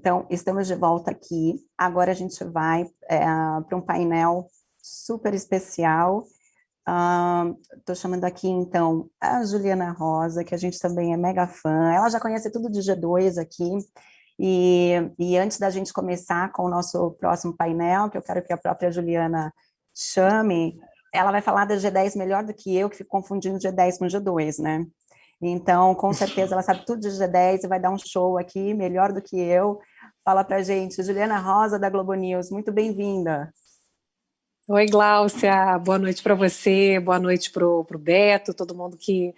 Então, estamos de volta aqui. Agora a gente vai para um painel super especial. Estou chamando aqui, então, a Juliana Rosa, que a gente também é mega fã. Ela já conhece tudo de G2 aqui. E antes da gente começar com o nosso próximo painel, que eu quero que a própria Juliana chame, ela vai falar da G10 melhor do que eu, que fico confundindo G10 com G2, né? Então, com certeza, ela sabe tudo de G10 e vai dar um show aqui, melhor do que eu. Fala pra gente, Juliana Rosa, da Globo News, muito bem-vinda. Oi, Gláucia, boa noite para você, boa noite para o Beto, todo mundo que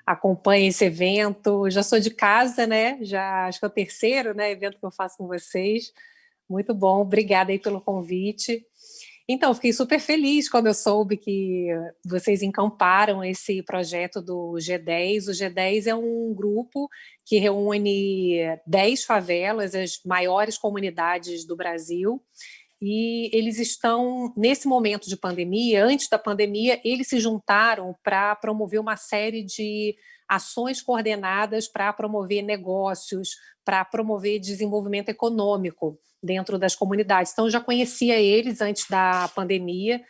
acompanha esse evento. Já sou de casa, né? Já acho que é o terceiro, né, evento que eu faço com vocês. Muito bom, obrigada aí pelo convite. Então, fiquei super feliz quando eu soube que vocês encamparam esse projeto do G10. O G10 é um grupo que reúne 10 favelas, as maiores comunidades do Brasil, e eles estão, nesse momento de pandemia, antes da pandemia, eles se juntaram para promover uma série de ações coordenadas para promover negócios, para promover desenvolvimento econômico dentro das comunidades. Então, eu já conhecia eles antes da pandemia,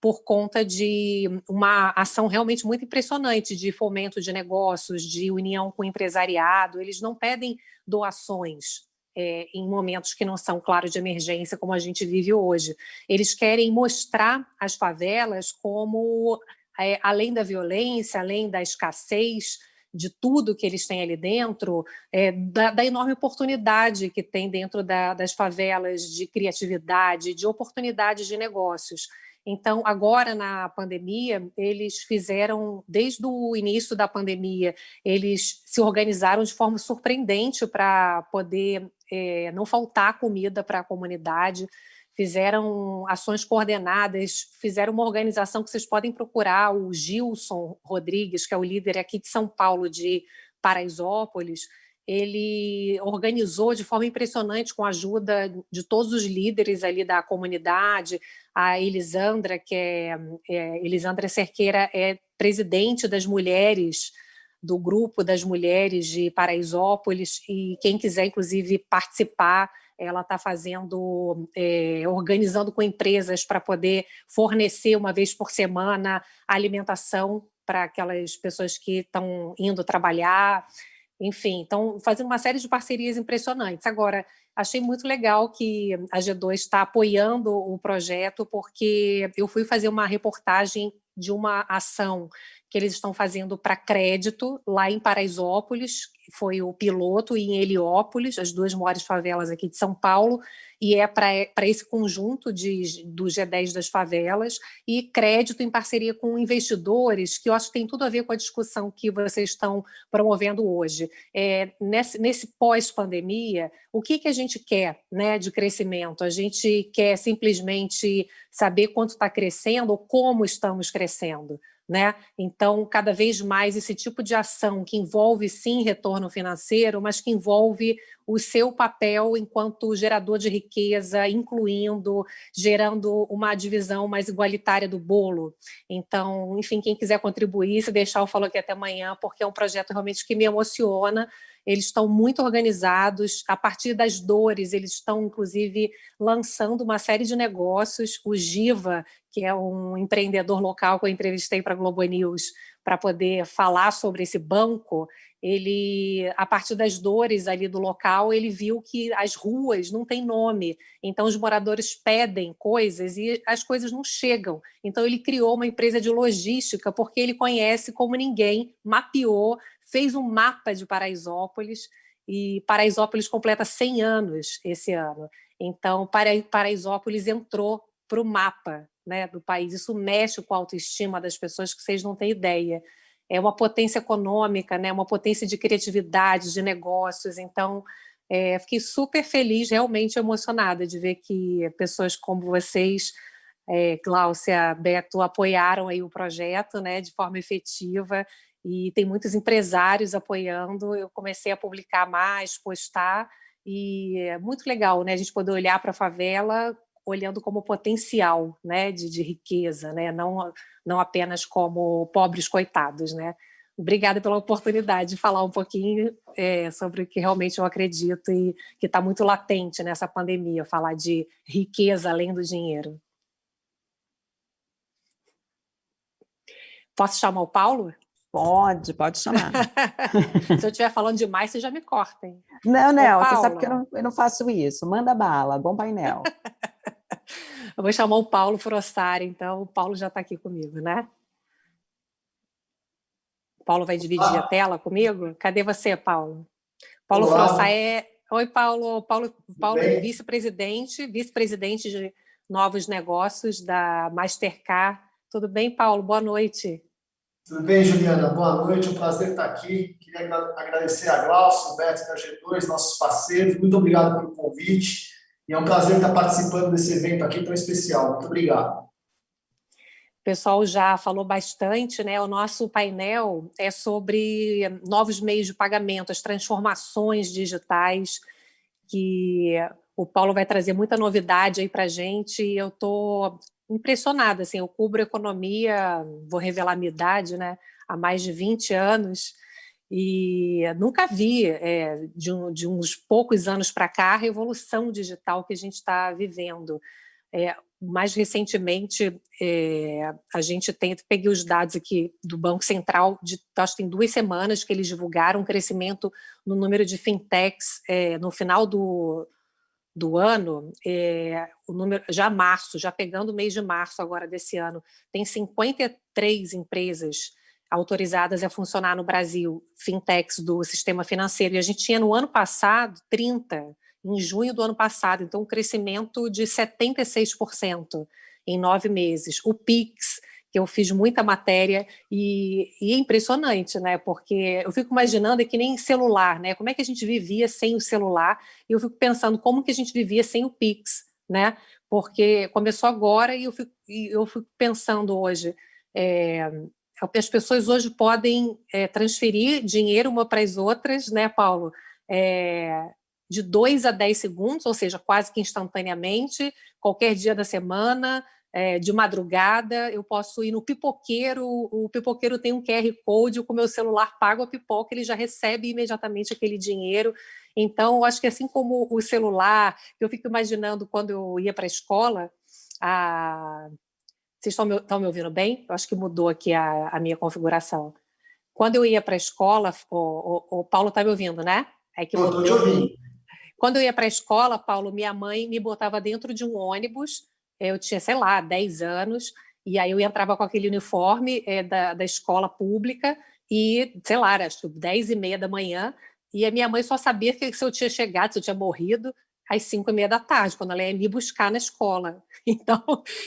por conta de uma ação realmente muito impressionante de fomento de negócios, de união com o empresariado. Eles não pedem doações em momentos que não são, claro, de emergência, como a gente vive hoje. Eles querem mostrar as favelas como, além da violência, além da escassez, de tudo que eles têm ali dentro, da enorme oportunidade que tem dentro das favelas, de criatividade, de oportunidades de negócios. Então, agora na pandemia, eles fizeram, desde o início da pandemia, eles se organizaram de forma surpreendente para poder não faltar comida para a comunidade, fizeram ações coordenadas, fizeram uma organização que vocês podem procurar, o Gilson Rodrigues, que é o líder aqui de São Paulo, de Paraisópolis. Ele organizou de forma impressionante, com a ajuda de todos os líderes ali da comunidade. A Elisandra, Elisandra Cerqueira, é presidente das mulheres, do grupo das mulheres de Paraisópolis, e quem quiser, inclusive, participar, ela está organizando com empresas para poder fornecer uma vez por semana alimentação para aquelas pessoas que estão indo trabalhar. Enfim, então fazendo uma série de parcerias impressionantes. Agora, achei muito legal que a G2 está apoiando o projeto, porque eu fui fazer uma reportagem de uma ação que eles estão fazendo para crédito lá em Paraisópolis, foi o piloto, e em Heliópolis, as duas maiores favelas aqui de São Paulo, e é para esse conjunto do G10 das favelas, e crédito em parceria com investidores, que eu acho que tem tudo a ver com a discussão que vocês estão promovendo hoje. Nesse pós-pandemia, o que a gente quer, né, de crescimento? A gente quer simplesmente saber quanto está crescendo ou como estamos crescendo, né? Então, cada vez mais esse tipo de ação que envolve, sim, retorno financeiro, mas que envolve o seu papel enquanto gerador de riqueza, incluindo, gerando uma divisão mais igualitária do bolo. Então, enfim, quem quiser contribuir, se deixar, eu falo aqui até amanhã, porque é um projeto realmente que me emociona. Eles estão muito organizados, a partir das dores, eles estão, inclusive, lançando uma série de negócios. O Giva, que é um empreendedor local que eu entrevistei para a Globo News para poder falar sobre esse banco, ele, a partir das dores ali do local, ele viu que as ruas não têm nome, então os moradores pedem coisas e as coisas não chegam. Então ele criou uma empresa de logística, porque ele conhece como ninguém, mapeou, fez um mapa de Paraisópolis, e Paraisópolis completa 100 anos esse ano. Então Paraisópolis entrou para o mapa, né, do país. Isso mexe com a autoestima das pessoas, que vocês não têm ideia. É uma potência econômica, né, uma potência de criatividade, de negócios. Então, fiquei super feliz, realmente emocionada de ver que pessoas como vocês, Gláucia, Beto, apoiaram aí o projeto, né, de forma efetiva, e tem muitos empresários apoiando. Eu comecei a publicar mais, postar, e é muito legal, né, a gente poder olhar para a favela olhando como potencial, né, de riqueza, né, não apenas como pobres coitados, né. Obrigada pela oportunidade de falar um pouquinho sobre o que realmente eu acredito e que está muito latente nessa pandemia, falar de riqueza além do dinheiro. Posso chamar o Paulo? Pode chamar. Se eu estiver falando demais, você já me corta, hein? Não, Ô, você sabe que Paulo, eu não faço isso. Manda bala, bom painel. eu vou chamar o Paulo Frossari, então o Paulo já está aqui comigo, né? O Paulo vai dividir a tela comigo? Cadê você, Paulo? Paulo Frossari é... Oi, Paulo. Paulo é vice-presidente de novos negócios da Mastercard. Tudo bem, Paulo? Boa noite. Tudo bem, Juliana? Boa noite, um prazer estar aqui. Queria agradecer a Glaucio, o Beto da G2, nossos parceiros. Muito obrigado pelo convite. E é um prazer estar participando desse evento aqui tão especial. Muito obrigado. O pessoal já falou bastante, né? O nosso painel é sobre novos meios de pagamento, as transformações digitais, que o Paulo vai trazer muita novidade aí para a gente, e eu estou impressionada, assim, eu cubro economia, vou revelar a minha idade, né, há mais de 20 anos, e nunca vi, de uns poucos anos para cá, a revolução digital que a gente está vivendo. Mais recentemente, a gente peguei os dados aqui do Banco Central, acho que tem 2 semanas que eles divulgaram um crescimento no número de fintechs no final do ano, o número, já março, já pegando o mês de março agora desse ano, tem 53 empresas autorizadas a funcionar no Brasil, fintechs do sistema financeiro, e a gente tinha no ano passado 30, em junho do ano passado, então um crescimento de 76% em 9 meses. O Pix, que eu fiz muita matéria, e é impressionante, né? Porque eu fico imaginando, é que nem celular, né? Como é que a gente vivia sem o celular? E eu fico pensando como que a gente vivia sem o Pix, né? Porque começou agora e eu fico pensando hoje, as pessoas hoje podem transferir dinheiro uma para as outras, né, Paulo? De 2 a 10 segundos, ou seja, quase que instantaneamente, qualquer dia da semana, de madrugada, eu posso ir no pipoqueiro, o pipoqueiro tem um QR Code, com o meu celular pago a pipoca, ele já recebe imediatamente aquele dinheiro. Então, eu acho que assim como o celular, eu fico imaginando quando eu ia para a escola, vocês estão me ouvindo bem? Eu acho que mudou aqui a minha configuração. Quando eu ia para a escola, o Paulo está me ouvindo, né? É que Estou te ouvindo. Quando eu ia para a escola, Paulo, minha mãe me botava dentro de um ônibus, eu tinha, sei lá, 10 anos, e aí eu entrava com aquele uniforme da escola pública, e, sei lá, era acho que 10h30 da manhã, e a minha mãe só sabia que se eu tinha chegado, se eu tinha morrido, às 5h30 da tarde, quando ela ia me buscar na escola. Então,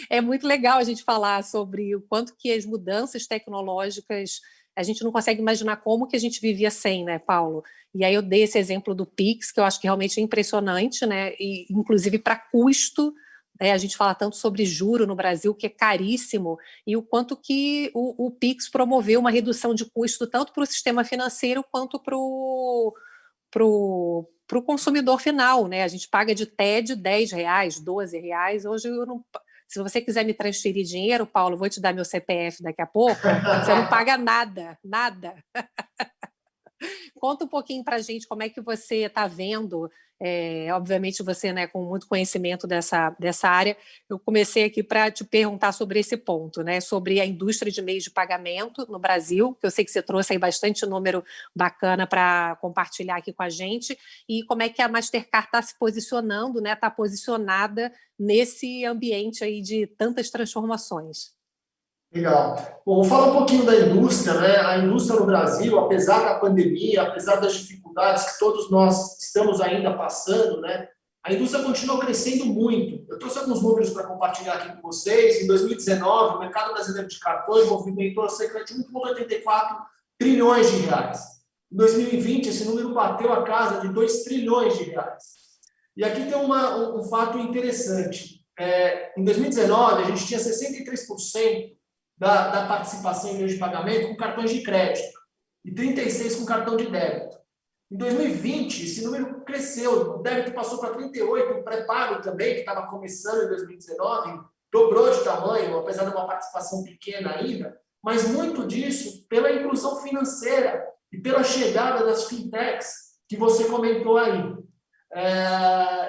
é muito legal a gente falar sobre o quanto que as mudanças tecnológicas, a gente não consegue imaginar como que a gente vivia sem, né, Paulo? E aí eu dei esse exemplo do Pix, que eu acho que realmente é impressionante, né? E, inclusive para custo, a gente fala tanto sobre juro no Brasil, que é caríssimo, e o quanto que o Pix promoveu uma redução de custo tanto para o sistema financeiro quanto para o consumidor final, né? A gente paga de TED R$ 10, R$ 12. Hoje eu não. Se você quiser me transferir dinheiro, Paulo, vou te dar meu CPF daqui a pouco, você não paga nada, nada. Conta um pouquinho para a gente como é que você está vendo, obviamente você, né, com muito conhecimento dessa área, eu comecei aqui para te perguntar sobre esse ponto, né, sobre a indústria de meios de pagamento no Brasil, que eu sei que você trouxe aí bastante número bacana para compartilhar aqui com a gente, e como é que a Mastercard está se posicionando, né, está posicionada nesse ambiente aí de tantas transformações. Legal. Bom, vou falar um pouquinho da indústria, né? A indústria no Brasil, apesar da pandemia, apesar das dificuldades que todos nós estamos ainda passando, né? A indústria continua crescendo muito. Eu trouxe alguns números para compartilhar aqui com vocês. Em 2019, o mercado brasileiro de cartões movimentou cerca de 1,84 trilhões de reais. Em 2020, esse número bateu a casa de 2 trilhões de reais. E aqui tem um fato interessante. Em 2019, a gente tinha 63% da participação em meios de pagamento com cartões de crédito e 36% com cartão de débito. Em 2020, esse número cresceu, o débito passou para 38%, o pré-pago também, que estava começando em 2019, dobrou de tamanho, apesar de uma participação pequena ainda, mas muito disso pela inclusão financeira e pela chegada das fintechs que você comentou aí.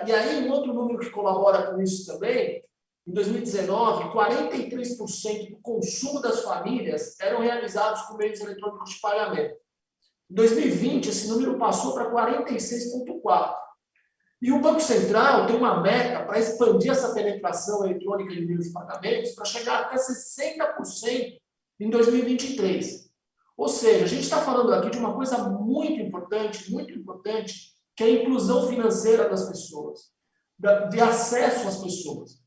E aí, um outro número que colabora com isso também, em 2019, 43% do consumo das famílias eram realizados com meios eletrônicos de pagamento. Em 2020, esse número passou para 46,4%. E o Banco Central tem uma meta para expandir essa penetração eletrônica de meios de pagamentos para chegar até 60% em 2023. Ou seja, a gente está falando aqui de uma coisa muito importante, que é a inclusão financeira das pessoas, de acesso às pessoas.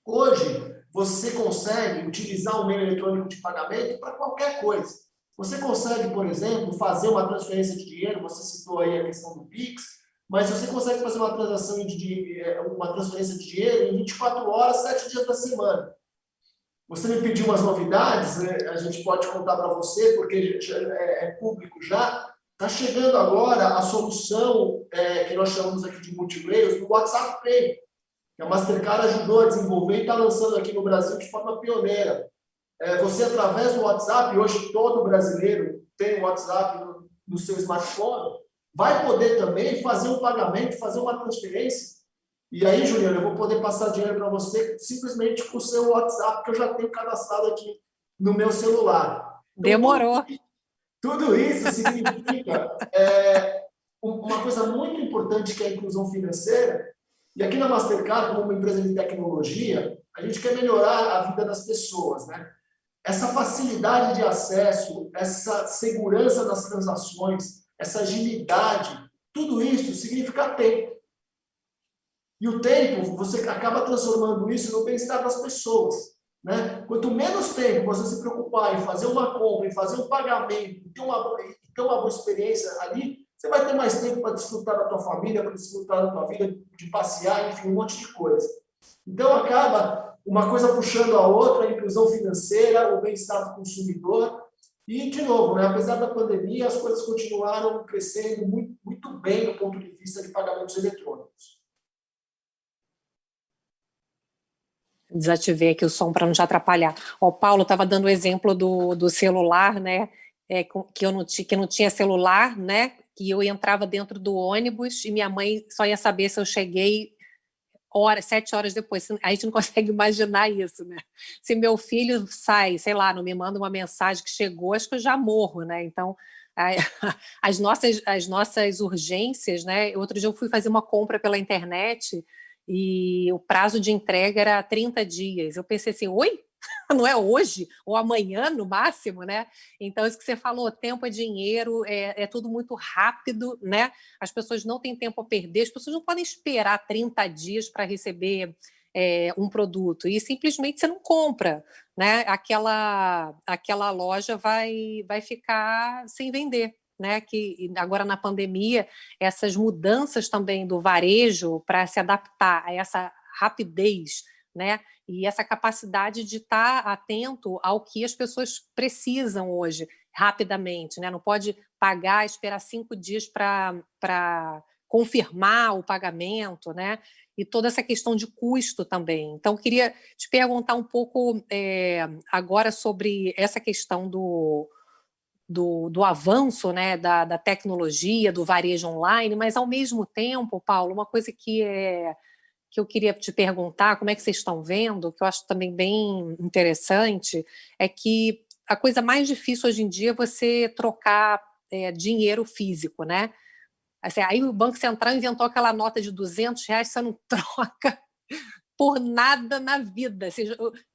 Hoje, você consegue utilizar um meio eletrônico de pagamento para qualquer coisa. Você consegue, por exemplo, fazer uma transferência de dinheiro, você citou aí a questão do Pix, mas você consegue fazer uma transferência de dinheiro em 24 horas, 7 dias da semana. Você me pediu umas novidades, né? A gente pode contar para você, porque é público já. Está chegando agora a solução que nós chamamos aqui de multi-rails, do WhatsApp Pay, que a Mastercard ajudou a desenvolver e está lançando aqui no Brasil de forma pioneira. Você, através do WhatsApp, hoje todo brasileiro tem o WhatsApp no seu smartphone, vai poder também fazer um pagamento, fazer uma transferência. E aí, Juliana, eu vou poder passar dinheiro para você simplesmente com o seu WhatsApp, que eu já tenho cadastrado aqui no meu celular. Então, demorou. Tudo isso significa uma coisa muito importante, que é a inclusão financeira. E aqui na Mastercard, como uma empresa de tecnologia, a gente quer melhorar a vida das pessoas, né? Essa facilidade de acesso, essa segurança das transações, essa agilidade, tudo isso significa tempo. E o tempo, você acaba transformando isso no bem-estar das pessoas, né? Quanto menos tempo você se preocupar em fazer uma compra, em fazer um pagamento, ter uma boa experiência ali, você vai ter mais tempo para desfrutar da tua família, para desfrutar da tua vida, de passear, enfim, um monte de coisa. Então, acaba uma coisa puxando a outra, a inclusão financeira, o bem-estar do consumidor. E, de novo, né, apesar da pandemia, as coisas continuaram crescendo muito, muito bem do ponto de vista de pagamentos eletrônicos. Desativei aqui o som para não te atrapalhar. O Paulo estava dando o exemplo do celular, né? Que eu não tinha celular, né? Que eu entrava dentro do ônibus e minha mãe só ia saber se eu cheguei 7 horas depois. A gente não consegue imaginar isso, né? Se meu filho sai, sei lá, não me manda uma mensagem que chegou, acho que eu já morro, né? Então, as nossas urgências, né? Outro dia eu fui fazer uma compra pela internet e o prazo de entrega era 30 dias. Eu pensei assim, oi? Não é hoje ou amanhã, no máximo, né? Então, isso que você falou, tempo é dinheiro, é tudo muito rápido, né? As pessoas não têm tempo a perder, as pessoas não podem esperar 30 dias para receber um produto, e simplesmente você não compra, né? Aquela loja vai ficar sem vender. Né, que agora na pandemia, essas mudanças também do varejo para se adaptar a essa rapidez, né, e essa capacidade de estar atento ao que as pessoas precisam hoje, rapidamente. Né? Não pode pagar, esperar 5 dias para confirmar o pagamento, né? E toda essa questão de custo também. Então, queria te perguntar um pouco agora sobre essa questão do avanço, né, da tecnologia, do varejo online, mas, ao mesmo tempo, Paulo, uma coisa que eu queria te perguntar, como é que vocês estão vendo, que eu acho também bem interessante, é que a coisa mais difícil hoje em dia é você trocar dinheiro físico, né? Assim, aí o Banco Central inventou aquela nota de R$ 200, você não troca por nada na vida.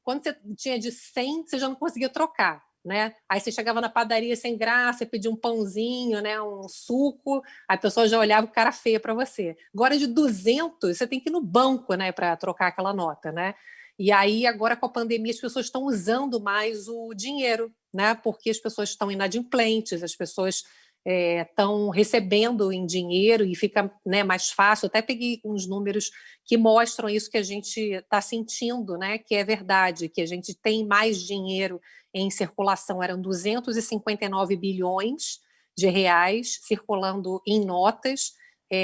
Quando você tinha de 100, você já não conseguia trocar. Né? Aí você chegava na padaria sem graça, pedia um pãozinho, né, um suco, a pessoa já olhava o cara feia para você. Agora de 200, você tem que ir no banco, né, para trocar aquela nota, né? E aí agora com a pandemia as pessoas estão usando mais o dinheiro, né? Porque as pessoas estão inadimplentes, as pessoas estão recebendo em dinheiro e fica, né, mais fácil. Eu até peguei uns números que mostram isso que a gente está sentindo, né? Que é verdade, que a gente tem mais dinheiro em circulação, eram 259 bilhões de reais circulando em notas,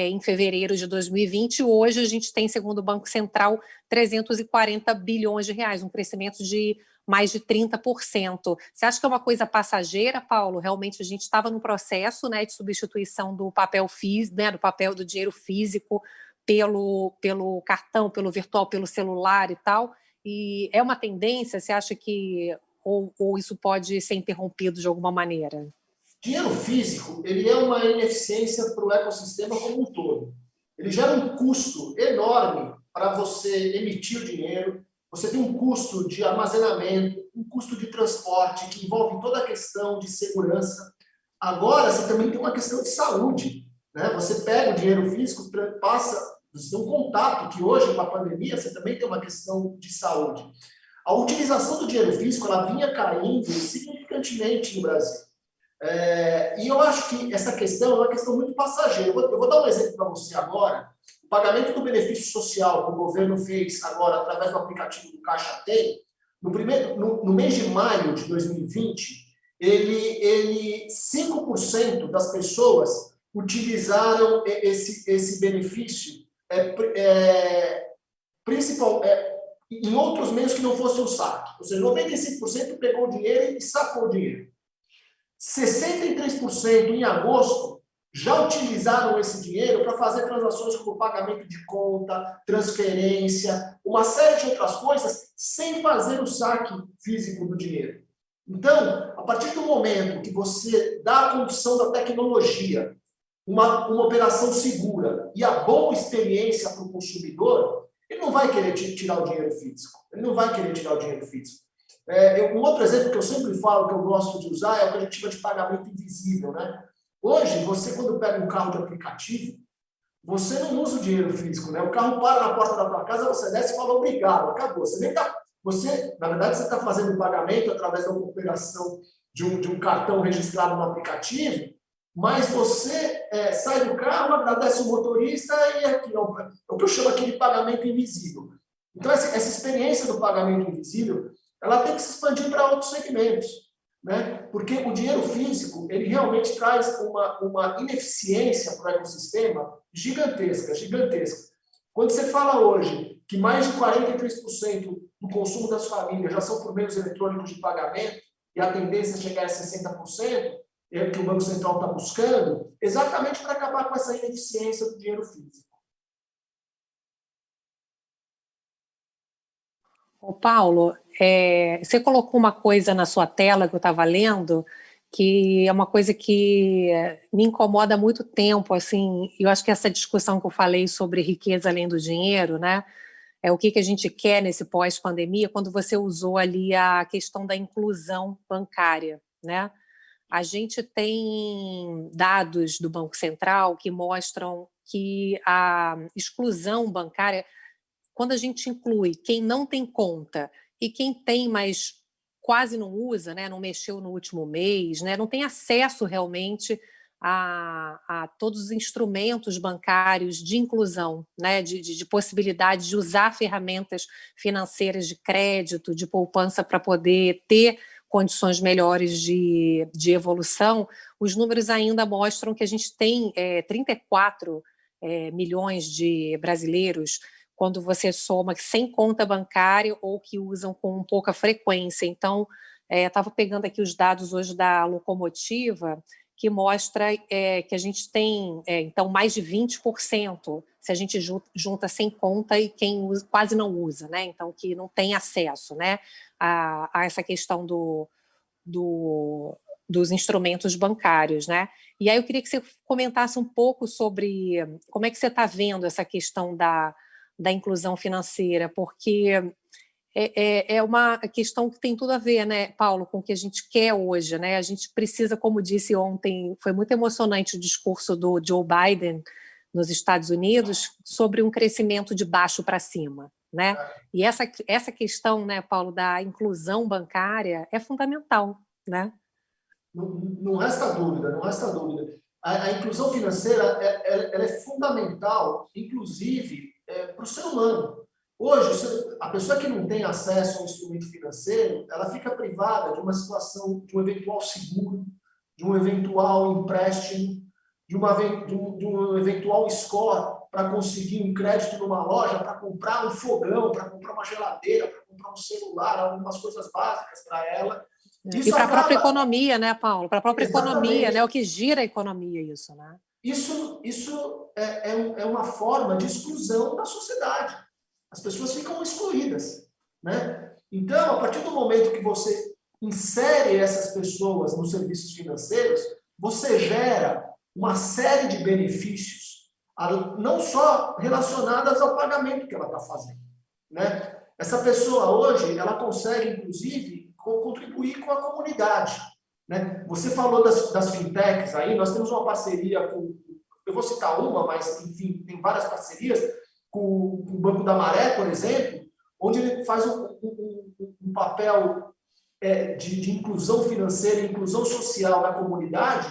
em fevereiro de 2020. Hoje a gente tem, segundo o Banco Central, 340 bilhões de reais, um crescimento de mais de 30%. Você acha que é uma coisa passageira, Paulo? Realmente a gente estava num processo, né, de substituição do papel físico, né, do papel do dinheiro físico pelo cartão, pelo virtual, pelo celular e tal. E é uma tendência, você acha que ou isso pode ser interrompido de alguma maneira? Dinheiro físico, ele é uma ineficiência para o ecossistema como um todo. Ele gera um custo enorme para você emitir o dinheiro, você tem um custo de armazenamento, um custo de transporte, que envolve toda a questão de segurança. Agora, você também tem uma questão de saúde, né? Você pega o dinheiro físico, passa, você tem um contato, que hoje, com a pandemia, você também tem uma questão de saúde. A utilização do dinheiro físico, ela vinha caindo significantemente no Brasil. E eu acho que essa questão é uma questão muito passageira. Eu vou dar um exemplo para você agora. O pagamento do benefício social que o governo fez agora através do aplicativo do Caixa Tem, no mês de maio de 2020, 5% das pessoas utilizaram esse benefício principal, em outros meios que não fosse o saque. Ou seja, 95% pegou o dinheiro e sacou o dinheiro. 63% em agosto já utilizaram esse dinheiro para fazer transações como pagamento de conta, transferência, uma série de outras coisas, sem fazer o saque físico do dinheiro. Então, a partir do momento que você dá a condição da tecnologia, uma operação segura e a boa experiência para o consumidor, ele não vai querer tirar o dinheiro físico. Ele não vai querer tirar o dinheiro físico. Um outro exemplo que eu sempre falo, que eu gosto de usar, é o que a gente chama de pagamento invisível, né? Hoje, você, quando pega um carro de aplicativo, você não usa o dinheiro físico, né? O carro para na porta da tua casa, você desce e fala obrigado, acabou. Na verdade, você está fazendo o pagamento através da operação de um cartão registrado no aplicativo, mas você sai do carro, agradece o motorista e aqui, é o que eu chamo aqui de pagamento invisível. Então, essa experiência do pagamento invisível, ela tem que se expandir para outros segmentos, né? Porque o dinheiro físico, ele realmente traz uma ineficiência para o ecossistema gigantesca, gigantesca. Quando você fala hoje que mais de 43% do consumo das famílias já são por meios eletrônicos de pagamento, e a tendência é chegar a 60%, é o que o Banco Central está buscando, exatamente para acabar com essa ineficiência do dinheiro físico. Ô Paulo, você colocou uma coisa na sua tela que eu estava lendo, que é uma coisa que me incomoda há muito tempo, assim, eu acho que essa discussão que eu falei sobre riqueza além do dinheiro, né, o que a gente quer nesse pós-pandemia, quando você usou ali a questão da inclusão bancária, né? A gente tem dados do Banco Central que mostram que a exclusão bancária, quando a gente inclui quem não tem conta e quem tem, mas quase não usa, né, não mexeu no último mês, né, não tem acesso realmente a todos os instrumentos bancários de inclusão, né, de possibilidade de usar ferramentas financeiras de crédito, de poupança para poder ter condições melhores de evolução, os números ainda mostram que a gente tem 34 milhões de brasileiros quando você soma sem conta bancária ou que usam com pouca frequência. Então, estava pegando aqui os dados hoje da Locomotiva, que mostra que a gente tem, então, mais de 20%, se a gente junta sem conta e quem usa, quase não usa, né? Então, que não tem acesso, né, a essa questão dos instrumentos bancários, né? E aí eu queria que você comentasse um pouco sobre como é que você está vendo essa questão da inclusão financeira, porque é uma questão que tem tudo a ver, né, Paulo, com o que a gente quer hoje, né? A gente precisa, como disse ontem, foi muito emocionante o discurso do Joe Biden nos Estados Unidos sobre um crescimento de baixo para cima, né? E essa questão, né, Paulo, da inclusão bancária é fundamental, né? Não resta dúvida, não resta dúvida. A inclusão financeira ela é fundamental, inclusive, para o ser humano. Hoje, a pessoa que não tem acesso a um instrumento financeiro, ela fica privada de uma situação, de um eventual seguro, de um eventual empréstimo, de um eventual score para conseguir um crédito numa loja, para comprar um fogão, para comprar uma geladeira, para comprar um celular, algumas coisas básicas para ela. Isso e para a própria economia, né, Paulo? Para a própria economia, né? O que gira a economia, isso, né? Isso é uma forma de exclusão da sociedade. As pessoas ficam excluídas, né? Então, a partir do momento que você insere essas pessoas nos serviços financeiros, você gera uma série de benefícios, não só relacionadas ao pagamento que ela está fazendo, né? Essa pessoa hoje, ela consegue, inclusive, contribuir com a comunidade, né? Você falou das fintechs aí, nós temos uma parceria com, eu vou citar uma, mas, enfim, tem várias parcerias, com o Banco da Maré, por exemplo, onde ele faz um papel de inclusão financeira, inclusão social na comunidade,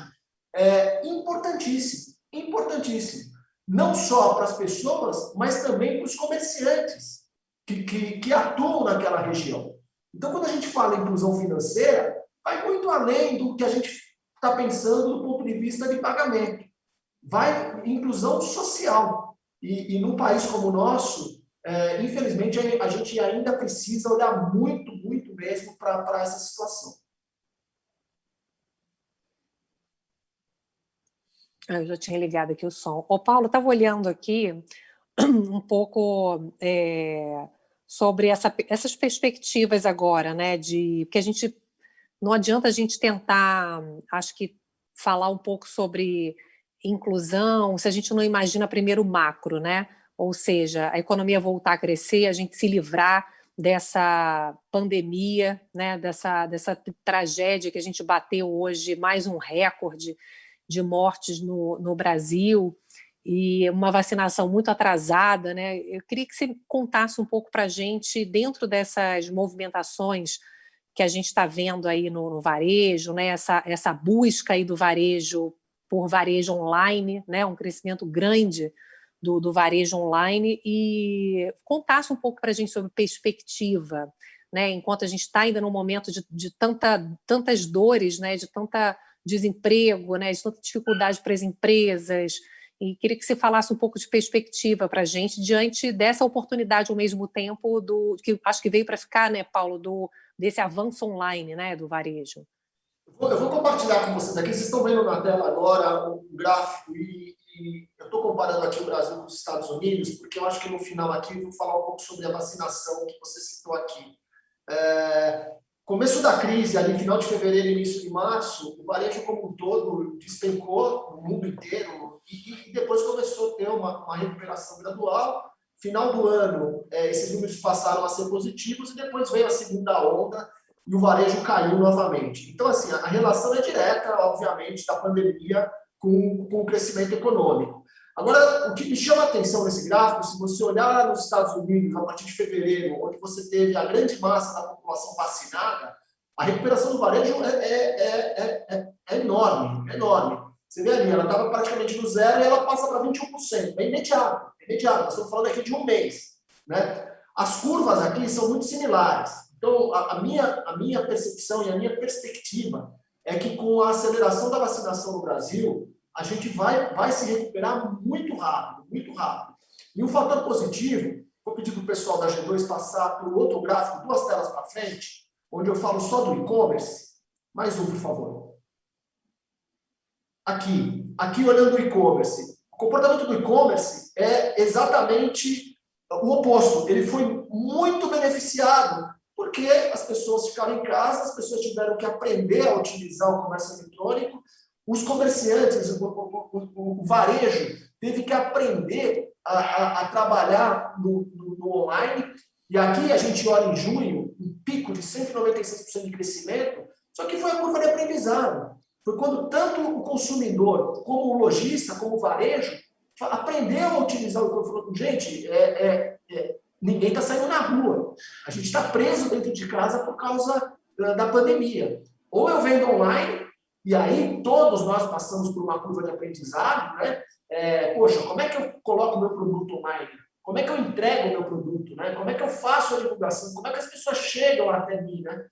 importantíssimo, importantíssimo. Não só para as pessoas, mas também para os comerciantes que atuam naquela região. Então, quando a gente fala em inclusão financeira, vai muito além do que a gente está pensando do ponto de vista de pagamento. Vai inclusão social. E num país como o nosso, infelizmente, a gente ainda precisa olhar muito, muito mesmo para essa situação. Eu já tinha ligado aqui o som. Ô, Paulo, estava olhando aqui um pouco sobre essas perspectivas agora, né? Porque a gente não adianta a gente tentar, acho que, falar um pouco sobre inclusão se a gente não imagina primeiro o macro, né? Ou seja, a economia voltar a crescer, a gente se livrar dessa pandemia, né? Dessa tragédia que a gente bateu hoje, mais um recorde de mortes no Brasil, e uma vacinação muito atrasada, né? Eu queria que você contasse um pouco para a gente, dentro dessas movimentações que a gente está vendo aí no varejo, né? Essa busca aí do varejo por varejo online, né? Um crescimento grande do varejo online, e contasse um pouco para a gente sobre perspectiva, né? Enquanto a gente está ainda num momento de tantas dores, né? De tanta desemprego, né? De tanta dificuldade para as empresas, e queria que você falasse um pouco de perspectiva para a gente diante dessa oportunidade ao mesmo tempo que acho que veio para ficar, né, Paulo, desse avanço online, né, do varejo. Eu vou compartilhar com vocês aqui. Vocês estão vendo na tela agora o gráfico e eu estou comparando aqui o Brasil com os Estados Unidos, porque eu acho que no final aqui eu vou falar um pouco sobre a vacinação que você citou aqui. Começo da crise, ali final de fevereiro e início de março, o varejo como um todo despencou no mundo inteiro e depois começou a ter uma recuperação gradual. Final do ano, esses números passaram a ser positivos e depois veio a segunda onda e o varejo caiu novamente. Então, assim, a relação é direta, obviamente, da pandemia com o crescimento econômico. Agora, o que me chama a atenção nesse gráfico, se você olhar nos Estados Unidos, a partir de fevereiro, onde você teve a grande massa da população vacinada, a recuperação do varejo é enorme, enorme. Você vê ali, ela estava praticamente no zero e ela passa para 21%. É imediato, é imediato. Nós estamos falando aqui de um mês, né? As curvas aqui são muito similares. Então, a minha percepção e a minha perspectiva é que com a aceleração da vacinação no Brasil, a gente vai se recuperar muito rápido, muito rápido. E um fator positivo, vou pedir para o pessoal da G2 passar para o outro gráfico, 2 telas para frente, onde eu falo só do e-commerce. Mais um, por favor. Aqui olhando o e-commerce. O comportamento do e-commerce é exatamente o oposto. Ele foi muito beneficiado porque as pessoas ficaram em casa, as pessoas tiveram que aprender a utilizar o comércio eletrônico, os comerciantes, o varejo, teve que aprender a trabalhar no online. E aqui a gente olha em junho, um pico de 196% de crescimento, só que foi a curva de aprendizado. Foi quando tanto o consumidor, como o lojista, como o varejo, aprendeu a utilizar o e-commerce. Falou, gente, ninguém está saindo na rua. A gente está preso dentro de casa por causa da pandemia. Ou eu vendo online, e aí todos nós passamos por uma curva de aprendizado, né? Poxa, como é que eu coloco o meu produto online? Como é que eu entrego o meu produto? Né? Como é que eu faço a divulgação? Como é que as pessoas chegam até mim? Né?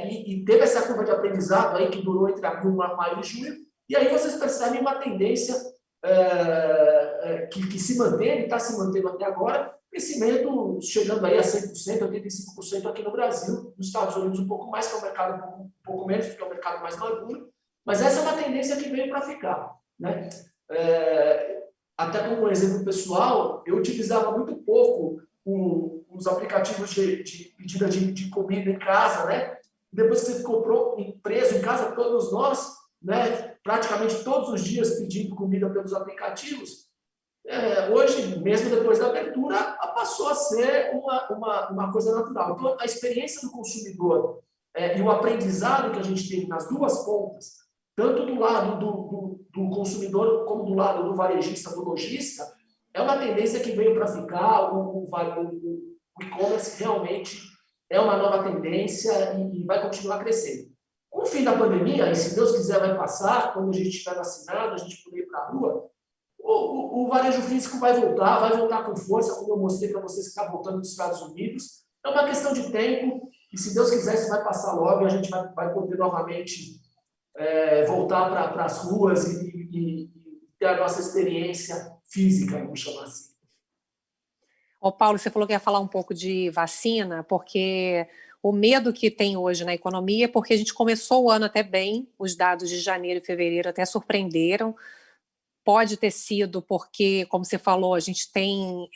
E teve essa curva de aprendizado aí que durou entre abril, maio e junho, E aí vocês percebem uma tendência que se mantém, está se mantendo até agora, crescimento chegando aí a 100%, 85% aqui no Brasil, nos Estados Unidos um pouco mais, que é um mercado um pouco menos, porque é um mercado mais maduro, mas essa é uma tendência que veio para ficar, né? Até como um exemplo pessoal, eu utilizava muito pouco os aplicativos de pedida de comida em casa, né? Depois que você ficou preso em casa, todos nós, né, praticamente todos os dias pedindo comida pelos aplicativos, hoje, mesmo depois da abertura, passou a ser uma coisa natural. Então, a experiência do consumidor e o aprendizado que a gente teve nas duas pontas, tanto do lado do consumidor como do lado do varejista, do lojista, é uma tendência que veio para ficar. O e-commerce realmente é uma nova tendência e vai continuar crescendo. Com o fim da pandemia, e se Deus quiser vai passar, quando a gente estiver vacinado, a gente puder ir para a rua, o varejo físico vai voltar com força, como eu mostrei para vocês que está voltando dos Estados Unidos. É uma questão de tempo, e se Deus quiser, isso vai passar logo e a gente vai poder novamente voltar para as ruas e ter a nossa experiência física, vamos chamar assim. Ô, Paulo, você falou que ia falar um pouco de vacina, porque o medo que tem hoje na economia é porque a gente começou o ano até bem, os dados de janeiro e fevereiro até surpreenderam. Pode ter sido porque, como você falou, a gente tem,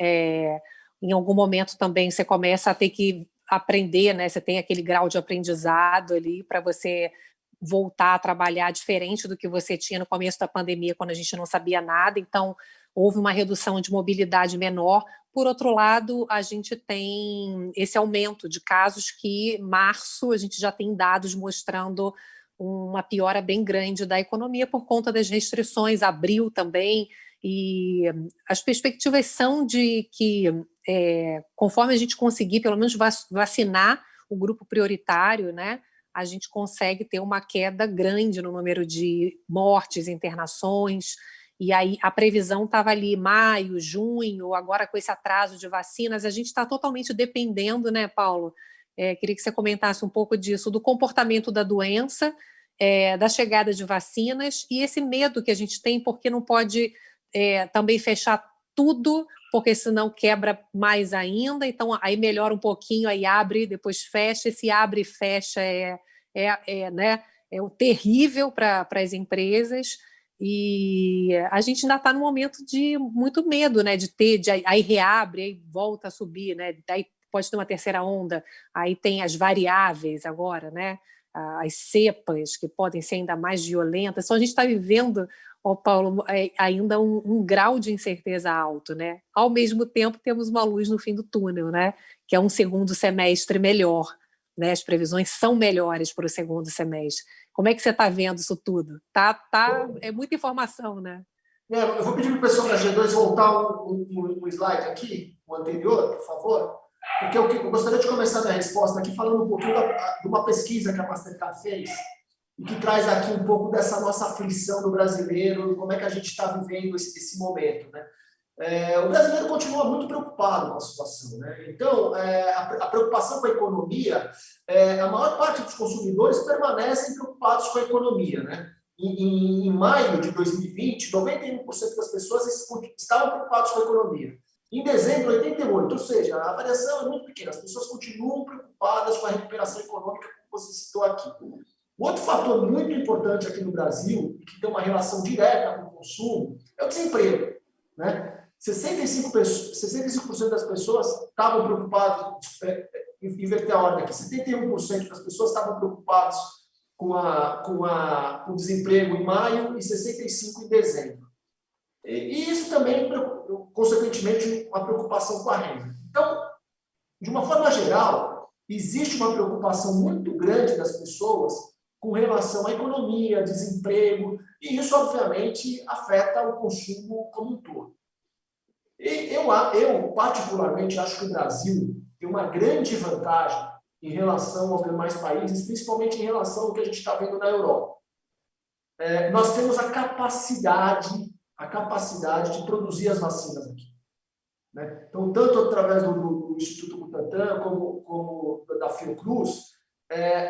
em algum momento também, você começa a ter que aprender, né? Você tem aquele grau de aprendizado ali para você voltar a trabalhar diferente do que você tinha no começo da pandemia, quando a gente não sabia nada. Então, houve uma redução de mobilidade menor. Por outro lado, a gente tem esse aumento de casos que, em março, a gente já tem dados mostrando uma piora bem grande da economia por conta das restrições, abril também, e as perspectivas são de que, conforme a gente conseguir, pelo menos, vacinar o grupo prioritário, né, a gente consegue ter uma queda grande no número de mortes, internações, e aí a previsão estava ali maio, junho, agora com esse atraso de vacinas, a gente está totalmente dependendo, né, Paulo? Queria que você comentasse um pouco disso, do comportamento da doença, da chegada de vacinas e esse medo que a gente tem, porque não pode também fechar tudo, porque senão quebra mais ainda, então aí melhora um pouquinho, aí abre, depois fecha, esse abre e fecha né, um terrível para as empresas, e a gente ainda está num momento de muito medo, né, aí reabre, aí volta a subir, né, daí pode ter uma terceira onda, aí tem as variáveis agora, né, as cepas que podem ser ainda mais violentas, então a gente está vivendo, Paulo, ainda um grau de incerteza alto, né? Ao mesmo tempo temos uma luz no fim do túnel, né? Que é um segundo semestre melhor, né? As previsões são melhores para o segundo semestre. Como é que você está vendo isso tudo? É muita informação, né? Eu vou pedir para o pessoal da G2 voltar um slide aqui, o anterior, por favor, porque eu gostaria de começar a minha resposta aqui falando um pouquinho de uma pesquisa que a Mastercard fez e que traz aqui um pouco dessa nossa aflição do brasileiro, como é que a gente está vivendo esse momento, né? O brasileiro continua muito preocupado com a situação, né? Então, a preocupação com a economia, a maior parte dos consumidores permanecem preocupados com a economia, né? Em maio de 2020, 91% das pessoas estavam preocupadas com a economia. Em dezembro, 88%, ou seja, a variação é muito pequena, as pessoas continuam preocupadas com a recuperação econômica, como você citou aqui. Outro fator muito importante aqui no Brasil, e que tem uma relação direta com o consumo, é o desemprego, né? 65% das pessoas estavam preocupadas, inverter a ordem aqui, 71% das pessoas estavam preocupadas com o desemprego em maio e 65% em dezembro. E isso também, consequentemente, uma preocupação com a renda. Então, de uma forma geral, existe uma preocupação muito grande das pessoas com relação à economia, desemprego, e isso, obviamente, afeta o consumo como um todo. E eu, particularmente, acho que o Brasil tem uma grande vantagem em relação aos demais países, principalmente em relação ao que a gente está vendo na Europa. Nós temos a capacidade de produzir as vacinas aqui, né? Então, tanto através do Instituto Butantan como da Fiocruz,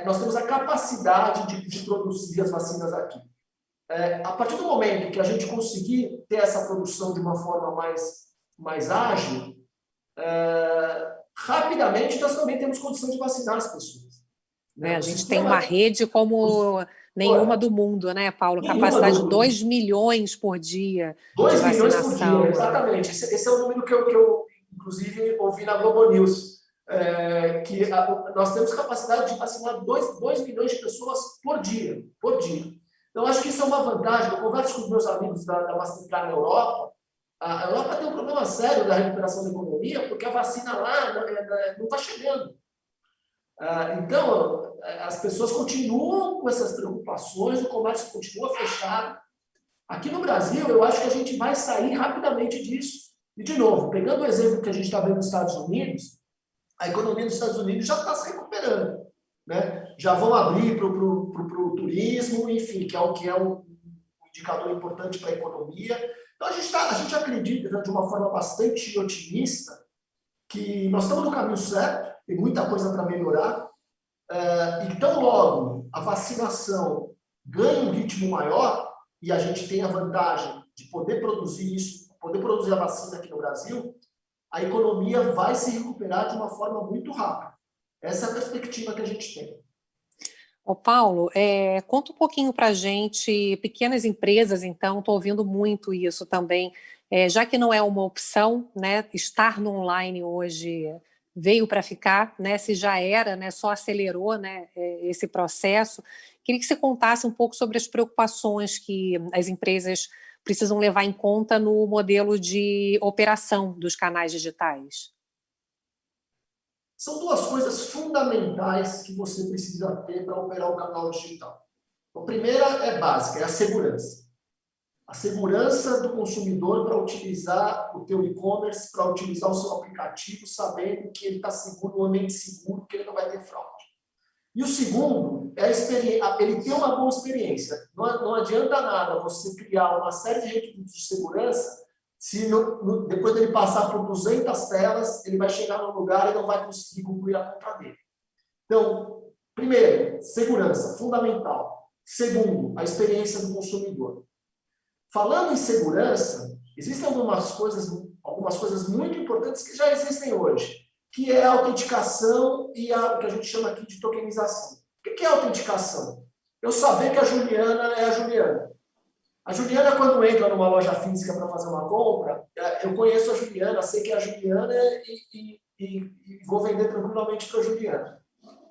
nós temos a capacidade de produzir as vacinas aqui. A partir do momento que a gente conseguir ter essa produção de uma forma mais ágil, rapidamente nós também temos condição de vacinar as pessoas. Né? A gente tem uma rede como nenhuma do mundo, né, Paulo? Capacidade de 2 milhões por dia 2 de milhões por vacinação. dia, exatamente. Esse é o número que eu inclusive, ouvi na Globo News, que nós temos capacidade de vacinar 2 milhões de pessoas por dia. Então, acho que isso é uma vantagem. Eu converso com os meus amigos da Mastercard na Europa. A Europa tem um problema sério da recuperação da economia, porque a vacina lá não está chegando. Então, as pessoas continuam com essas preocupações, o comércio continua fechado. Aqui no Brasil, eu acho que a gente vai sair rapidamente disso. E, de novo, pegando o exemplo que a gente está vendo nos Estados Unidos, a economia dos Estados Unidos já está se recuperando. Né? Já vão abrir para o turismo, enfim, que é um indicador importante para a economia. Então, a gente acredita, de uma forma bastante otimista, que nós estamos no caminho certo, tem muita coisa para melhorar, e tão logo a vacinação ganha um ritmo maior, e a gente tem a vantagem de poder produzir isso, poder produzir a vacina aqui no Brasil, a economia vai se recuperar de uma forma muito rápida. Essa é a perspectiva que a gente tem. Ô Paulo, conta um pouquinho para a gente, pequenas empresas, então, estou ouvindo muito isso também, já que não é uma opção, né, estar no online hoje veio para ficar, né, se já era, né, só acelerou, né, esse processo. Queria que você contasse um pouco sobre as preocupações que as empresas precisam levar em conta no modelo de operação dos canais digitais. São duas coisas fundamentais que você precisa ter para operar o canal digital. A primeira é básica, é a segurança. A segurança do consumidor para utilizar o teu e-commerce, para utilizar o seu aplicativo, sabendo que ele está seguro, um ambiente seguro, que ele não vai ter fraude. E o segundo é ele ter uma boa experiência. Não adianta nada você criar uma série de requisitos de segurança se depois dele passar por 200 telas, ele vai chegar no lugar e não vai conseguir concluir a compra dele. Então, primeiro, segurança, fundamental. Segundo, a experiência do consumidor. Falando em segurança, existem algumas coisas muito importantes que já existem hoje, que é a autenticação e o que a gente chama aqui de tokenização. O que é a autenticação? Eu saber que a Juliana é a Juliana. A Juliana, quando entra numa loja física para fazer uma compra, eu conheço a Juliana, sei que é a Juliana e vou vender tranquilamente para a Juliana.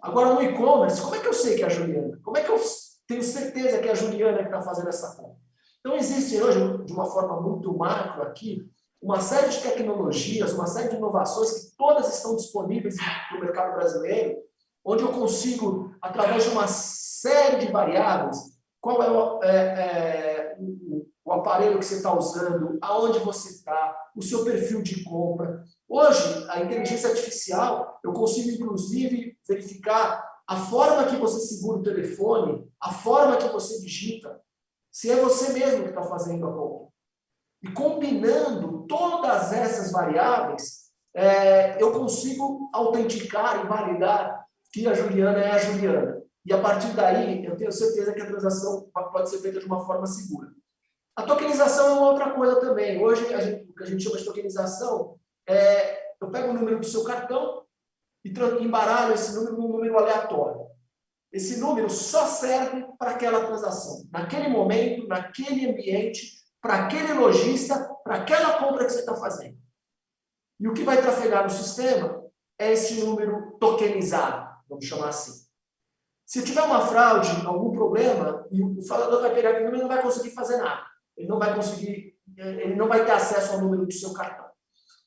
Agora, no e-commerce, como é que eu sei que é a Juliana? Como é que eu tenho certeza que é a Juliana que está fazendo essa compra? Então, existe hoje, de uma forma muito macro aqui, uma série de tecnologias, uma série de inovações que todas estão disponíveis no mercado brasileiro, onde eu consigo, através de uma série de variáveis, qual é o aparelho que você está usando, aonde você está, o seu perfil de compra. Hoje, a inteligência artificial, eu consigo, inclusive, verificar a forma que você segura o telefone, a forma que você digita, se é você mesmo que está fazendo a compra. E combinando todas essas variáveis, eu consigo autenticar e validar que a Juliana é a Juliana. E a partir daí, eu tenho certeza que a transação pode ser feita de uma forma segura. A tokenização é uma outra coisa também. Hoje, o que a gente chama de tokenização eu pego o número do seu cartão e embaralho esse número num número aleatório. Esse número só serve para aquela transação, naquele momento, naquele ambiente, para aquele lojista, para aquela compra que você está fazendo. E o que vai trafegar no sistema é esse número tokenizado, vamos chamar assim. Se tiver uma fraude, algum problema, e o fraudador vai pegar aquele número e não vai conseguir fazer nada. Ele não vai ter acesso ao número do seu cartão.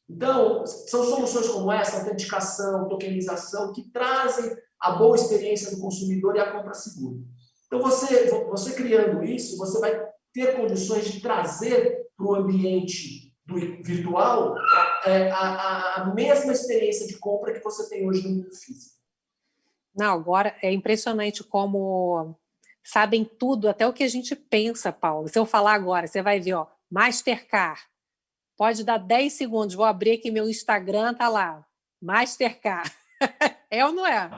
Então, são soluções como essa, autenticação, tokenização, que trazem a boa experiência do consumidor e a compra segura. Então, você criando isso, você vai ter condições de trazer para o ambiente virtual a mesma experiência de compra que você tem hoje no mundo físico. Não, agora é impressionante como sabem tudo, até o que a gente pensa, Paulo. Se eu falar agora, você vai ver, Mastercard. Pode dar 10 segundos, vou abrir aqui meu Instagram, tá lá, Mastercard. É ou não é?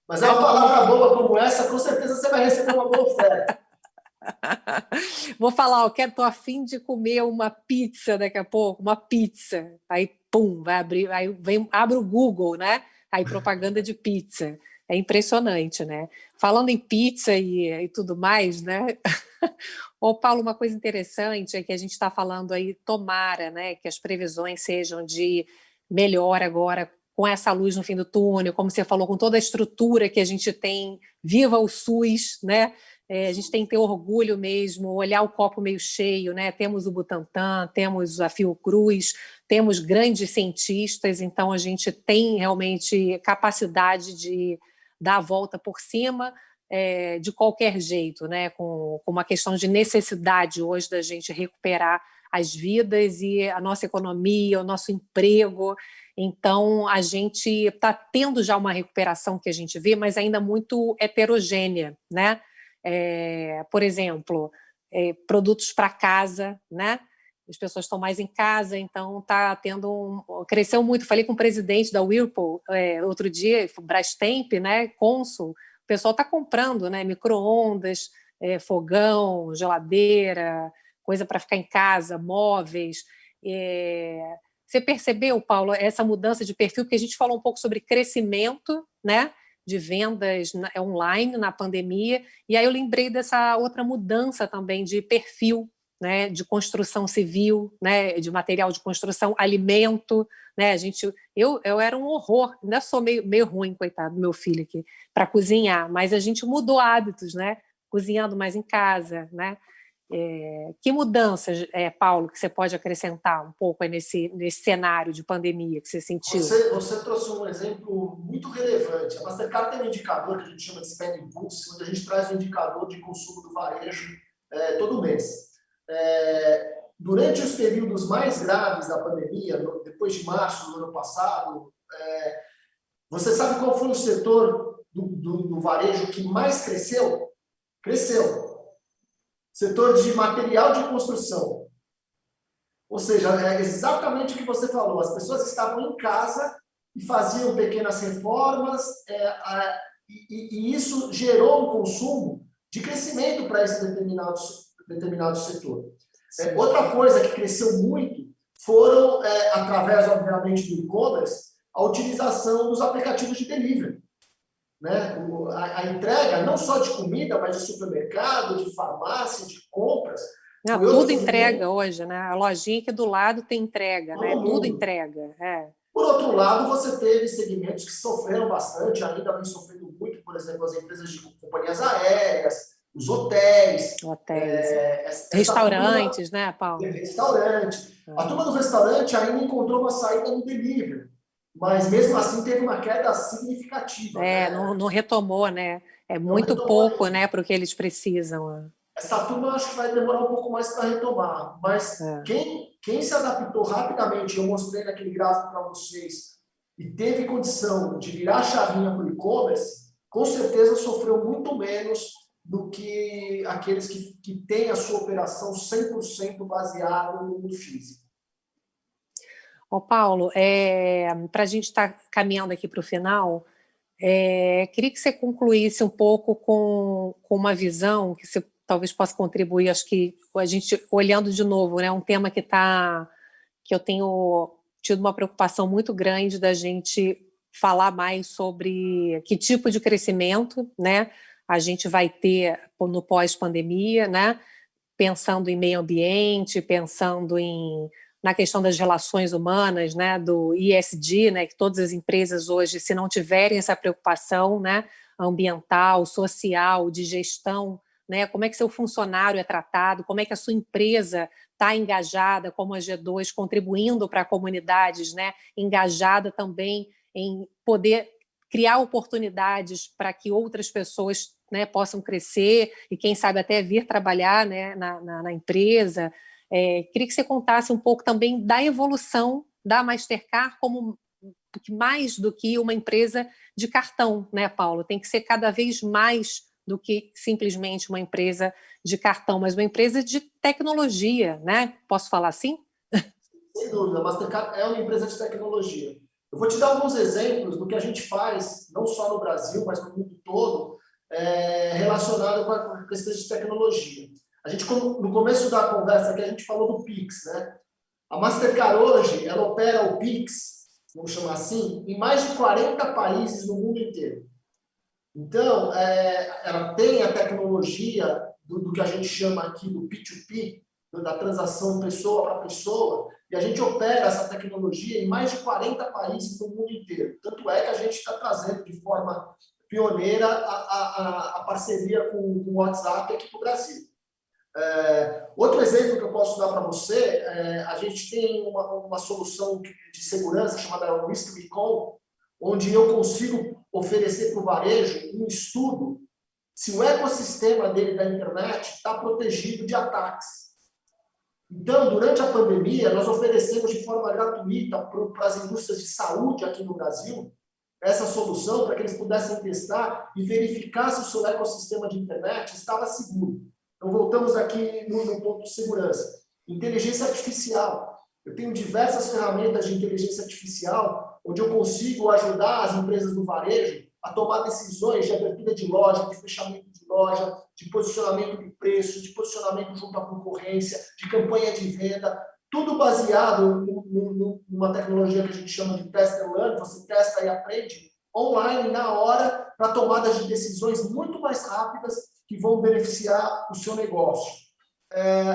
Mas é uma palavra boa como essa, com certeza você vai receber uma boa oferta. Vou falar, tô a fim de comer uma pizza daqui a pouco, uma pizza. Aí, pum, vai abrir, aí abre o Google, né? Aí propaganda de pizza. É impressionante, né? Falando em pizza e tudo mais, né? Ô, Paulo, uma coisa interessante é que a gente está falando aí, tomara, né, que as previsões sejam de melhor agora, com essa luz no fim do túnel, como você falou, com toda a estrutura que a gente tem, viva o SUS, né? A gente tem que ter orgulho mesmo, olhar o copo meio cheio, né? Temos o Butantan, temos a Fiocruz, temos grandes cientistas, então a gente tem realmente capacidade de dar a volta por cima de qualquer jeito, né? Com uma questão de necessidade hoje da gente recuperar as vidas e a nossa economia, o nosso emprego. Então, a gente está tendo já uma recuperação que a gente vê, mas ainda muito heterogênea, né? Por exemplo, produtos para casa, né? As pessoas estão mais em casa, então está tendo cresceu muito. Falei com o presidente da Whirlpool outro dia, Brastemp, né? Consul. O pessoal está comprando, né? Micro-ondas, fogão, geladeira, coisa para ficar em casa, móveis. Você percebeu, Paulo, essa mudança de perfil? Porque a gente falou um pouco sobre crescimento, né? De vendas online na pandemia, e aí eu lembrei dessa outra mudança também de perfil, né, de construção civil, né, de material de construção, alimento, né, eu era um horror, ainda sou meio ruim, coitado do meu filho aqui, para cozinhar, mas a gente mudou hábitos, né, cozinhando mais em casa, né. Que mudanças, Paulo, que você pode acrescentar um pouco aí nesse cenário de pandemia que você sentiu? Você trouxe um exemplo muito relevante. A Mastercard tem um indicador que a gente chama de Spending Pulse, onde a gente traz um indicador de consumo do varejo todo mês. Durante os períodos mais graves da pandemia, depois de março do ano passado, você sabe qual foi o setor do varejo que mais cresceu? Cresceu. Setor de material de construção. Ou seja, é exatamente o que você falou. As pessoas estavam em casa e faziam pequenas reformas, e isso gerou um consumo de crescimento para esse determinado setor. Outra coisa que cresceu muito foram, através, obviamente, do e-commerce, a utilização dos aplicativos de delivery. Né? A entrega, não só de comida, mas de supermercado, de farmácia, de compras. Não, tudo entrega hoje, né? A lojinha aqui do lado tem entrega, né? Tudo entrega. Por outro lado, você teve segmentos que sofreram bastante, ainda vem sofrendo muito, por exemplo, as empresas de companhias aéreas, os hotéis. Restaurantes, né, Paulo? Restaurante. A turma do restaurante ainda encontrou uma saída no delivery, mas mesmo assim teve uma queda significativa. Não retomou, né? É muito pouco, né, para o que eles precisam. Essa turma acho que vai demorar um pouco mais para retomar, mas quem se adaptou rapidamente, eu mostrei naquele gráfico para vocês, e teve condição de virar a chavinha para o e-commerce, com certeza sofreu muito menos do que aqueles que têm a sua operação 100% baseada no mundo físico. Paulo, para a gente estar caminhando aqui para o final, queria que você concluísse um pouco com uma visão que você talvez possa contribuir. Acho que a gente, olhando de novo, né, um tema que eu tenho tido uma preocupação muito grande da gente falar mais sobre que tipo de crescimento, né, a gente vai ter no pós-pandemia, né, pensando em meio ambiente, pensando na questão das relações humanas, né, do ESG, né, que todas as empresas hoje, se não tiverem essa preocupação, né, ambiental, social, de gestão, né, como é que seu funcionário é tratado, como é que a sua empresa está engajada, como a G2, contribuindo para comunidades, né, engajada também em poder criar oportunidades para que outras pessoas, né, possam crescer e, quem sabe, até vir trabalhar, né, na empresa. Queria que você contasse um pouco também da evolução da Mastercard como mais do que uma empresa de cartão, né, Paulo? Tem que ser cada vez mais do que simplesmente uma empresa de cartão, mas uma empresa de tecnologia, né? Posso falar assim? Sem dúvida, a Mastercard é uma empresa de tecnologia. Eu vou te dar alguns exemplos do que a gente faz, não só no Brasil, mas no mundo todo, relacionado com a questão de tecnologia. A gente, no começo da conversa aqui, a gente falou do Pix, né? A Mastercard hoje, ela opera o Pix, vamos chamar assim, em mais de 40 países no mundo inteiro. Então, ela tem a tecnologia do que a gente chama aqui do P2P, da transação pessoa para pessoa, e a gente opera essa tecnologia em mais de 40 países no mundo inteiro. Tanto é que a gente está trazendo de forma pioneira a parceria com o WhatsApp aqui para o Brasil. Outro exemplo que eu posso dar para você, a gente tem uma solução de segurança chamada Risk Recon, onde eu consigo oferecer para o varejo um estudo se o ecossistema dele da internet está protegido de ataques. Então, durante a pandemia, nós oferecemos de forma gratuita para as indústrias de saúde aqui no Brasil essa solução para que eles pudessem testar e verificar se o seu ecossistema de internet estava seguro. Então, voltamos aqui no ponto de segurança. Inteligência artificial. Eu tenho diversas ferramentas de inteligência artificial onde eu consigo ajudar as empresas do varejo a tomar decisões de abertura de loja, de fechamento de loja, de posicionamento de preço, de posicionamento junto à concorrência, de campanha de venda, tudo baseado numa tecnologia que a gente chama de test and learn, você testa e aprende online, na hora, para tomadas de decisões muito mais rápidas que vão beneficiar o seu negócio.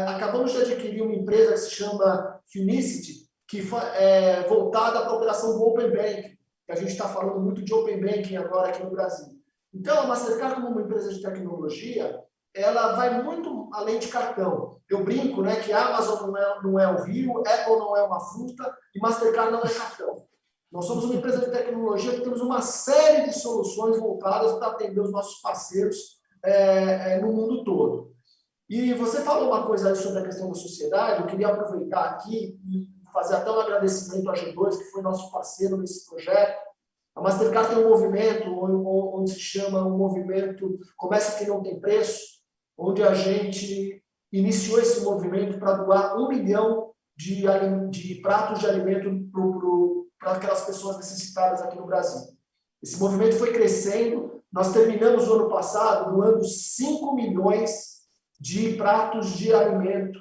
Acabamos de adquirir uma empresa que se chama Finicity, que é voltada para a operação do Open Banking, que a gente está falando muito de Open Banking agora aqui no Brasil. Então, a Mastercard, como uma empresa de tecnologia, ela vai muito além de cartão. Eu brinco, né, que a Amazon não é o rio, Apple não é uma fruta e Mastercard não é cartão. Nós somos uma empresa de tecnologia que temos uma série de soluções voltadas para atender os nossos parceiros no mundo todo. E você falou uma coisa aí sobre a questão da sociedade, eu queria aproveitar aqui e fazer até um agradecimento à G2, que foi nosso parceiro nesse projeto. A Mastercard tem um movimento onde se chama um movimento Comece Que Não Tem Preço, onde a gente iniciou esse movimento para doar 1 milhão de pratos de alimento para aquelas pessoas necessitadas aqui no Brasil. Esse movimento foi crescendo, nós terminamos o ano passado doando 5 milhões de pratos de alimento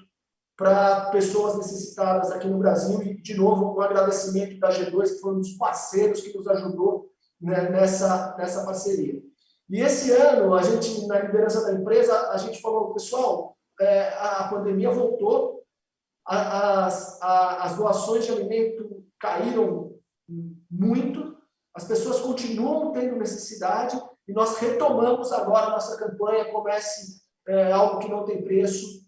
para pessoas necessitadas aqui no Brasil. E, de novo, um agradecimento da G2, que foi um dos parceiros que nos ajudou, né, nessa parceria. E esse ano, a gente, na liderança da empresa, a gente falou, pessoal, a pandemia voltou, as doações de alimento caíram muito, as pessoas continuam tendo necessidade, e nós retomamos agora a nossa campanha Comece algo que não tem preço,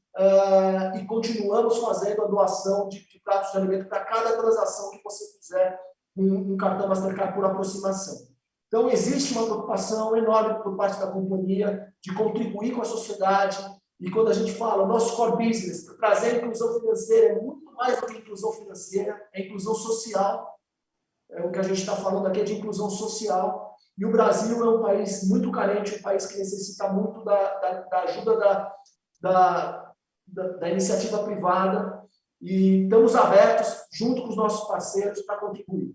e continuamos fazendo a doação de pratos de alimento para cada transação que você fizer um cartão Mastercard por aproximação. Então, existe uma preocupação enorme por parte da companhia de contribuir com a sociedade, e quando a gente fala, o nosso core business, trazer a inclusão financeira, é muito mais do que inclusão financeira, é inclusão social. O que a gente está falando aqui é de inclusão social. E o Brasil é um país muito carente, um país que necessita muito da ajuda da iniciativa privada, e estamos abertos, junto com os nossos parceiros, para contribuir.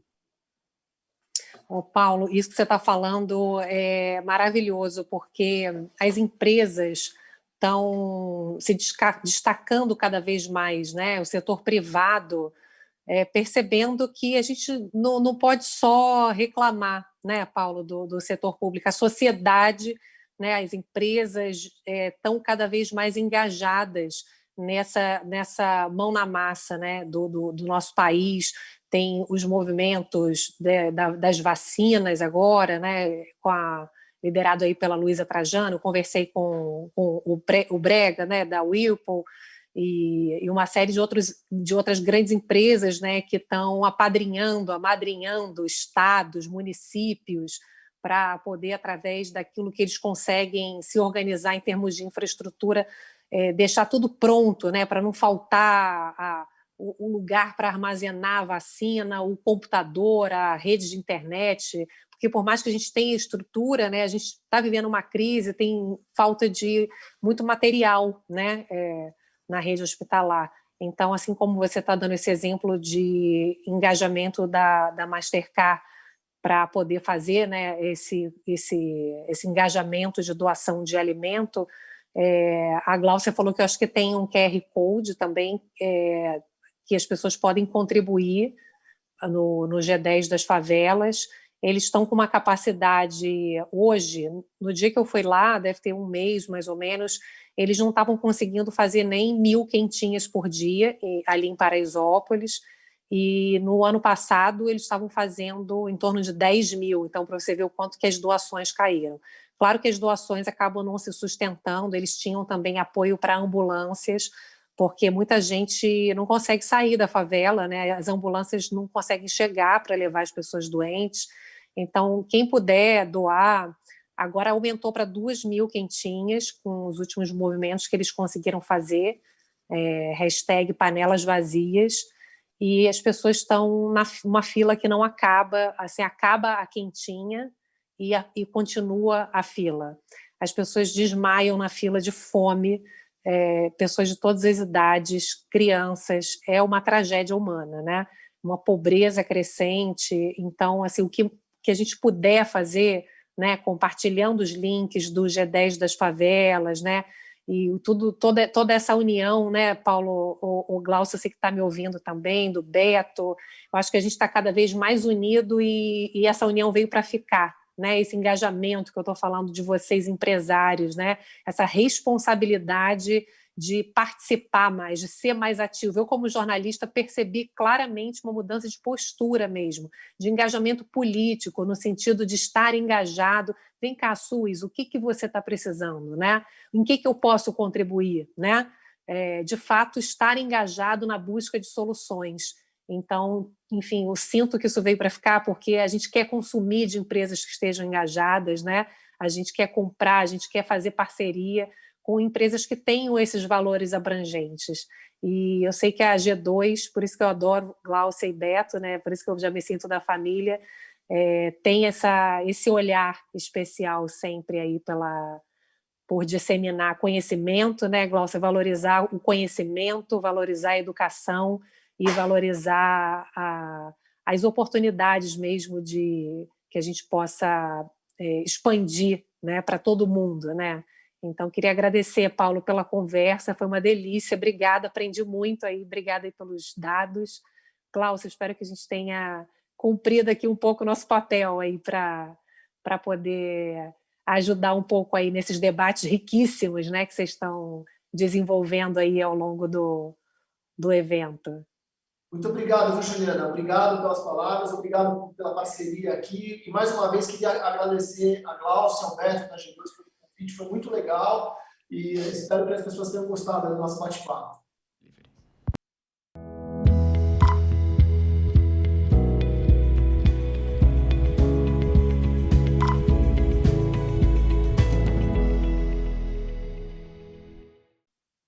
Ô, Paulo, isso que você está falando é maravilhoso, porque as empresas estão se destacando cada vez mais, né? O setor privado percebendo que a gente não pode só reclamar, né, Paulo, do setor público. A sociedade, né, as empresas estão cada vez mais engajadas nessa mão na massa, né, do nosso país. Tem os movimentos das vacinas agora, né, liderado aí pela Luísa Trajano. Eu conversei com o Brega, né, da Whirlpool, e uma série de outras grandes empresas, né, que estão amadrinhando estados, municípios, para poder, através daquilo que eles conseguem se organizar em termos de infraestrutura, deixar tudo pronto, né, para não faltar o lugar para armazenar a vacina, o computador, a rede de internet, porque por mais que a gente tenha estrutura, né, a gente está vivendo uma crise, tem falta de muito material, né, na rede hospitalar. Então, assim como você está dando esse exemplo de engajamento da Mastercard para poder fazer, né, esse engajamento de doação de alimento. A Gláucia falou que eu acho que tem um QR Code também, que as pessoas podem contribuir no G10 das favelas. Eles estão com uma capacidade, hoje, no dia que eu fui lá, deve ter um mês mais ou menos, eles não estavam conseguindo fazer nem 1.000 quentinhas por dia ali em Paraisópolis, e no ano passado eles estavam fazendo em torno de 10.000, então para você ver o quanto que as doações caíram. Claro que as doações acabam não se sustentando, eles tinham também apoio para ambulâncias, porque muita gente não consegue sair da favela, né? As ambulâncias não conseguem chegar para levar as pessoas doentes. Então, quem puder doar, agora aumentou para 2.000 quentinhas com os últimos movimentos que eles conseguiram fazer, hashtag panelas vazias, e as pessoas estão numa fila que não acaba, assim, acaba a quentinha e continua a fila. As pessoas desmaiam na fila de fome, pessoas de todas as idades, crianças, é uma tragédia humana, né? Uma pobreza crescente. Então, assim, o que a gente puder fazer, né, compartilhando os links do G10 das favelas, né, e toda essa união, né, Paulo, o Glaucio, você que está me ouvindo também, do Beto, eu acho que a gente está cada vez mais unido e essa união veio para ficar, né, esse engajamento que eu estou falando de vocês, empresários, né, essa responsabilidade de participar mais, de ser mais ativo. Eu, como jornalista, percebi claramente uma mudança de postura mesmo, de engajamento político, no sentido de estar engajado. Vem cá, Suzy, o que você está precisando, né? Em que eu posso contribuir, né? De fato, estar engajado na busca de soluções. Então, enfim, eu sinto que isso veio para ficar, porque a gente quer consumir de empresas que estejam engajadas, né? A gente quer comprar, a gente quer fazer parceria com empresas que tenham esses valores abrangentes. E eu sei que a G2, por isso que eu adoro Gláucia e Beto, né? Por isso que eu já me sinto da família, tem esse olhar especial sempre aí por disseminar conhecimento, né, Gláucia? Valorizar o conhecimento, valorizar a educação e valorizar as oportunidades mesmo de que a gente possa expandir, né, para todo mundo, né? Então, queria agradecer, Paulo, pela conversa, foi uma delícia, obrigada, aprendi muito aí, obrigada aí pelos dados. Gláucia, espero que a gente tenha cumprido aqui um pouco o nosso papel aí para poder ajudar um pouco aí nesses debates riquíssimos, né, que vocês estão desenvolvendo aí ao longo do evento. Muito obrigado, viu, Juliana? Obrigado pelas palavras, obrigado pela parceria aqui. E mais uma vez queria agradecer a Gláucia, ao Beto da G2 pelo convite, foi muito legal e espero que as pessoas tenham gostado do nosso bate-papo.